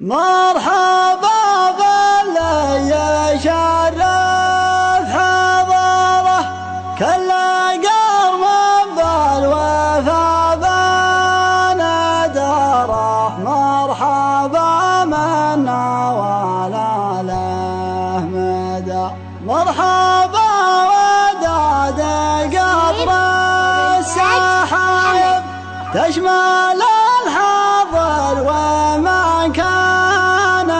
مرحبا باللي يشرف حضره كل قرم بالوفا بندره. مرحبا منا ولا له مدى. مرحبا وداد قطر السحايب تشمل الحاضر وما كان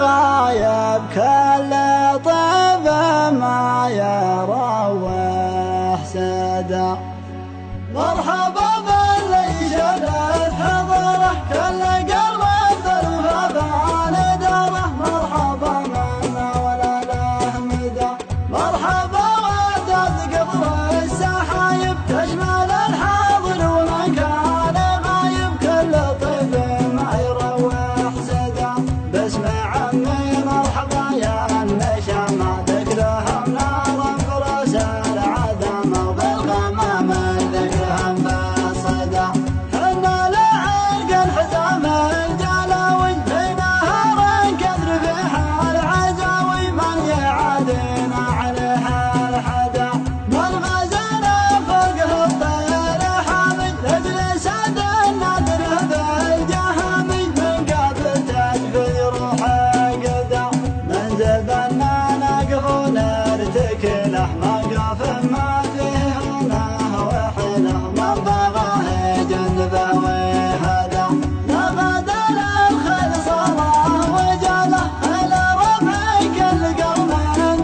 غايب. كل طيب ما يروح سدى. مرحبا باللي شرف حضره كل قلب بالوفا بندره. مرحبا منا ولا له مدى. مرحبا وداد قطر السحايب تشمل الحاضر ومن كان غايب. كل طيب ما يروح سدى. باسم عمي مرحبا يا النشامة ذكرهم نارا فرس العدم وبالغمام ذكرهم بالصدى. حنا لعرق الحزام الجلاوي في نهر كثر فيها العزاوي. من يعادينا عليها الحدا. من غزانا فوقه الطير حامي تجلس النادر بالجهامي. من قبل تجفي روحه قدا. من زبنا نقف ونرتكله موقف ما فيه هناه وحله. من بغاه جنبه وهدى. لقد الخير صلاه وجاله على ربع كل قوم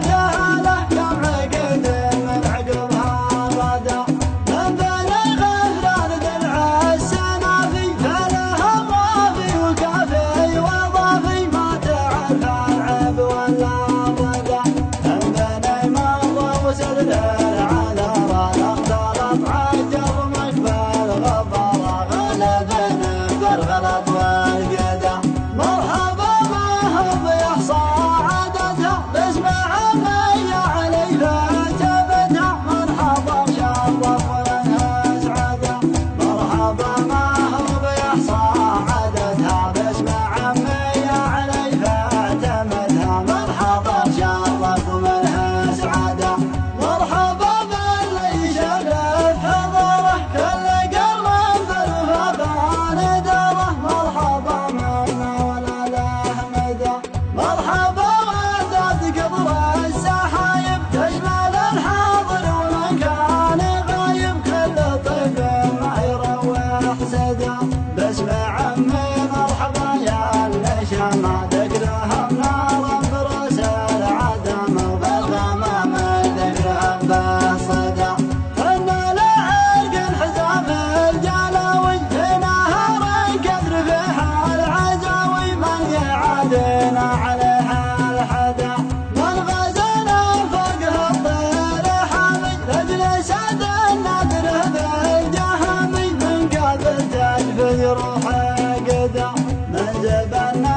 جهله. كم عقد من عقبها غدا. من بلغ افراد درع السنافي فله وافي وكافي وضافي. ما تعرف العيب ولا ضدا. من بني مضى وسر العذارى اختلط عجر مقبل غبارى. غلبنا بالغلط والقدا. مرحبا ما هو بيحصى عددها باسم عمي علي فاتبتها. مرحبا شرف ولها سعادة. مرحبا ما هو بيحصى عددها باسم عمي علي فاتمتها. مرحبا شرف ومنها سعادة. مرحبا باللي شرف حضره كل قلب بالوفا بندره. مرحبا منا ولا له مدى. مرحبا وداد قطر السحايب تشمل الحاضر ومن كان غايب. كل طيب ما يروح سدى. باسم عمي مرحبا يا النشامة ذكرهم نارا فرس العدم وبالغمام ذكرهم بالصدى. حنا لعرق الحزام الجلاوي في نهر كثر فيها العزاوي. من يعادينا عليها الحدا. من غزانا فوقه الطير حامي تجلس النادر بالجهامي. من قبل تجفي روحه قدا. من زبنا